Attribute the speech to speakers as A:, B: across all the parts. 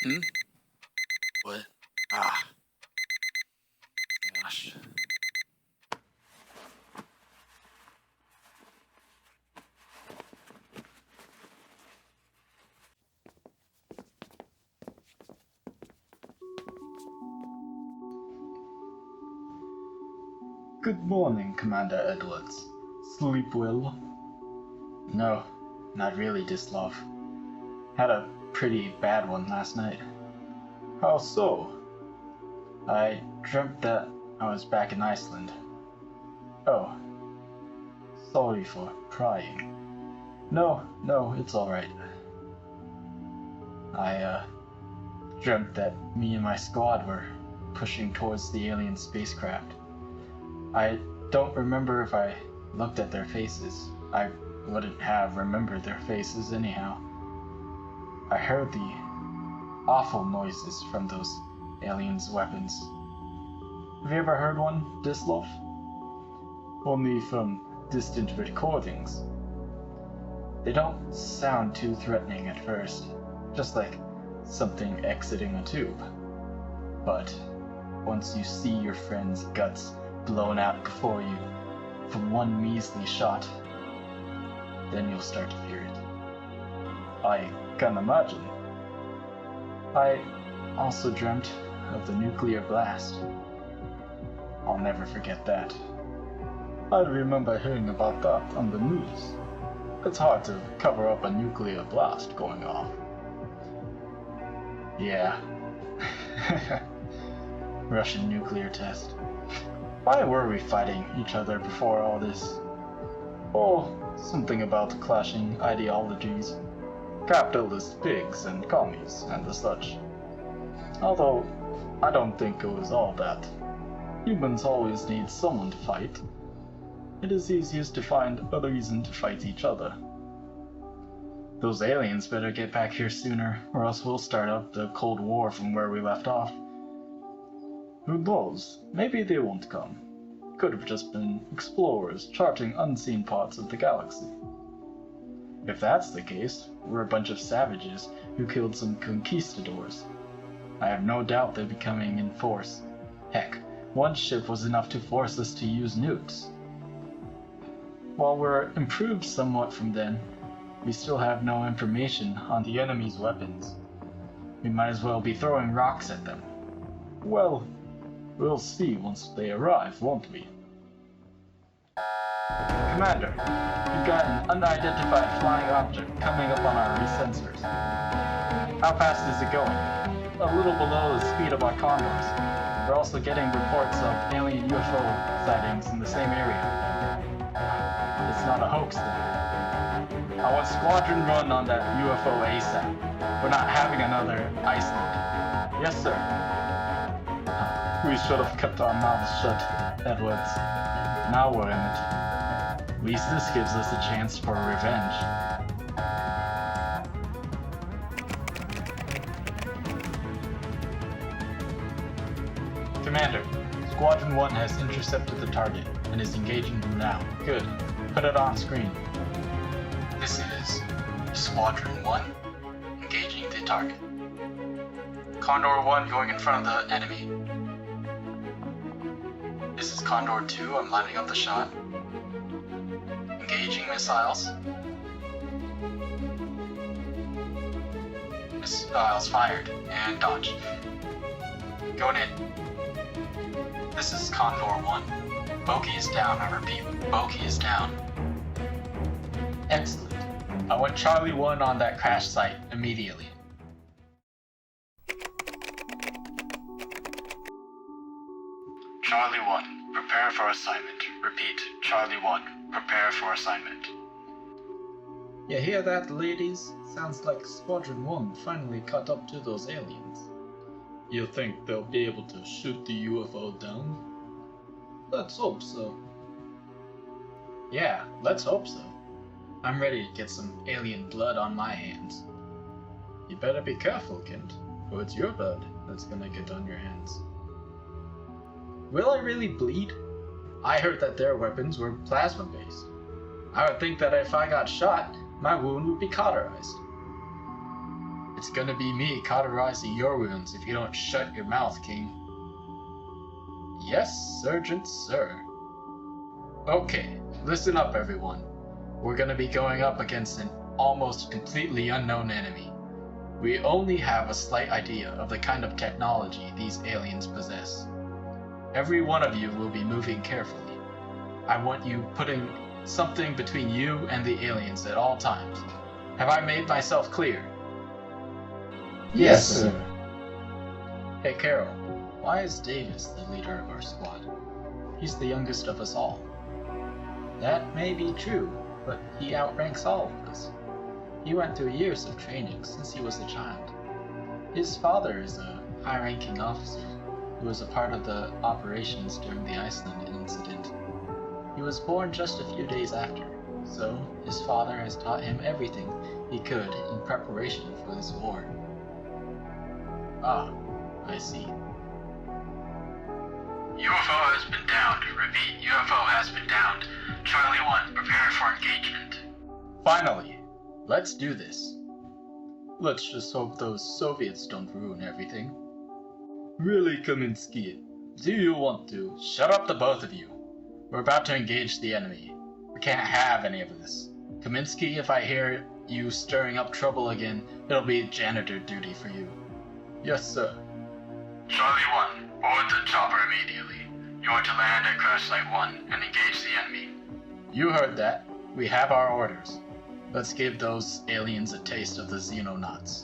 A: Hmm? What? Ah. Gosh.
B: Good morning, Commander Edwards. Sleep well? No, not really, Dislov. Had a pretty bad one last night. How so? I dreamt that I was back in Iceland. Oh, sorry for prying. No, it's alright. I dreamt that me and my squad were pushing towards the alien spacecraft. I don't remember if I looked at their faces. I wouldn't have remembered their faces anyhow. I heard the awful noises from those aliens' weapons. Have you ever heard one, Dislov? Only from distant recordings. They don't sound too threatening at first, just like something exiting a tube. But once you see your friend's guts blown out before you from one measly shot, then you'll start to fear it. I can imagine. I also dreamt of the nuclear blast. I'll never forget that. I remember hearing about that on the news. It's hard to cover up a nuclear blast going off. Yeah. Russian nuclear test. Why were we fighting each other before all this? Oh, something about clashing ideologies. Capitalist pigs and commies and the such. Although, I don't think it was all that. Humans always need someone to fight. It is easiest to find a reason to fight each other. Those aliens better get back here sooner, or else we'll start up the Cold War from where we left off. Who knows? Maybe they won't come. Could have just been explorers charting unseen parts of the galaxy. If that's the case, we're a bunch of savages who killed some conquistadors. I have no doubt they'll be coming in force. Heck, one ship was enough to force us to use nukes. While we're improved somewhat from then, we still have no information on the enemy's weapons. We might as well be throwing rocks at them. Well, we'll see once they arrive, won't we? Commander, we've got an unidentified flying object coming up on our resensors. How fast is it going? A little below the speed of our condors. We're also getting reports of alien UFO sightings in the same area. It's not a hoax then. I want squadron run on that UFO ASAP. We're not having another Iceland. Yes, sir. We should have kept our mouths shut, Edwards. Now we're in it. At least this gives us a chance for revenge. Commander, Squadron 1 has intercepted the target and is engaging them now. Good. Put it on screen. This is Squadron 1, engaging the target. Condor 1 going in front of the enemy. This is Condor 2, I'm lining up the shot. Engaging missiles. Missiles fired, and dodge. Going in. This is Condor 1. Bogey is down, I repeat, bogey is down. Excellent. I want Charlie 1 on that crash site immediately. Charlie 1, prepare for assignment. Repeat, Charlie 1, prepare for assignment. You hear that, ladies? Sounds like Squadron 1 finally caught up to those aliens. You think they'll be able to shoot the UFO down? Let's hope so. Yeah, let's hope so. I'm ready to get some alien blood on my hands. You better be careful, Kent, or it's your blood that's gonna get on your hands. Will I really bleed? I heard that their weapons were plasma-based. I would think that if I got shot, my wound would be cauterized. It's gonna be me cauterizing your wounds if you don't shut your mouth, King. Yes, Sergeant, sir. Okay, listen up, everyone. We're gonna be going up against an almost completely unknown enemy. We only have a slight idea of the kind of technology these aliens possess. Every one of you will be moving carefully. I want you putting something between you and the aliens at all times. Have I made myself clear?
C: Yes, sir.
B: Hey, Carol, why is Davis the leader of our squad? He's the youngest of us all. That may be true, but he outranks all of us. He went through years of training since he was a child. His father is a high-ranking officer who was a part of the operations during the Iceland incident. He was born just a few days after, so his father has taught him everything he could in preparation for this war. Ah, I see.
A: UFO has been downed. Repeat, UFO has been downed. Charlie 1, prepare for engagement.
B: Finally, let's do this. Let's just hope those Soviets don't ruin everything. Really, Kaminsky, do you want to? Shut up, the both of you. We're about to engage the enemy. We can't have any of this. Kaminsky, if I hear you stirring up trouble again, it'll be janitor duty for you. Yes, sir.
A: Charlie 1, board the chopper immediately. You are to land at crash site 1 and engage the enemy.
B: You heard that. We have our orders. Let's give those aliens a taste of the Xenonauts.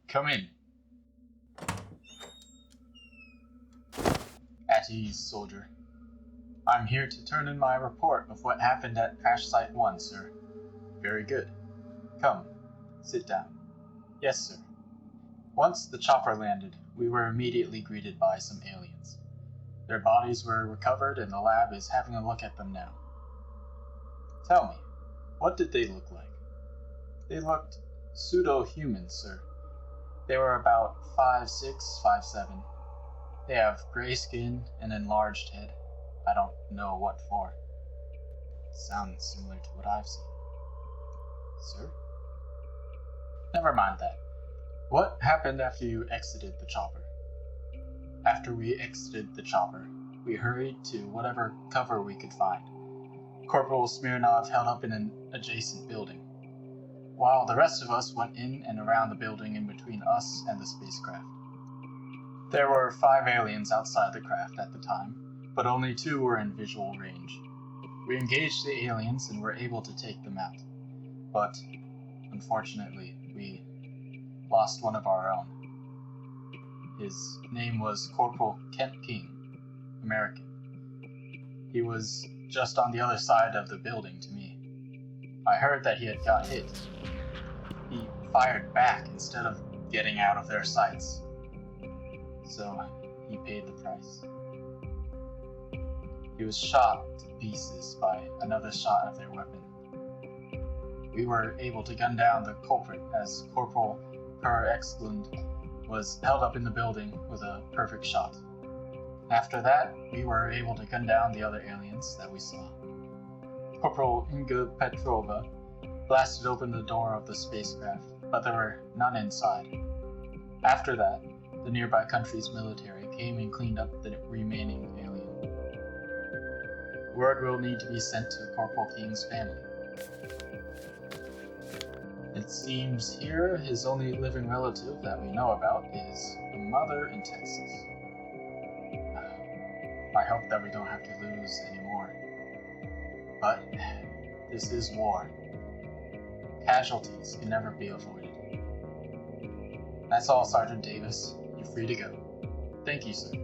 B: Come in. At ease, soldier. I'm here to turn in my report of what happened at Crash Site 1, sir. Very good. Come, sit down. Yes, sir. Once the chopper landed, we were immediately greeted by some aliens. Their bodies were recovered and the lab is having a look at them now. Tell me, what did they look like? They looked pseudo-human, sir. They were about 5'6", 5'7". They have gray skin and enlarged head. I don't know what for. Sounds similar to what I've seen. Sir? Never mind that. What happened after you exited the chopper? After we exited the chopper, we hurried to whatever cover we could find. Corporal Smirnov held up in an adjacent building, while the rest of us went in and around the building in between us and the spacecraft. There were 5 aliens outside the craft at the time, but only 2 were in visual range. We engaged the aliens and were able to take them out, but unfortunately, we lost one of our own. His name was Corporal Kent King, American. He was just on the other side of the building to me. I heard that he had got hit. He fired back instead of getting out of their sights. So he paid the price. He was shot to pieces by another shot of their weapon. We were able to gun down the culprit as Corporal Per Exlund was held up in the building with a perfect shot. After that, we were able to gun down the other aliens that we saw. Corporal Inga Petrova blasted open the door of the spacecraft, but there were none inside. After that, the nearby country's military came and cleaned up the remaining alien. Word will need to be sent to Corporal King's family. It seems here his only living relative that we know about is the mother in Texas. I hope that we don't have to lose any more. But this is war. Casualties can never be avoided. That's all, Sergeant Davis. You're free to go. Thank you, sir.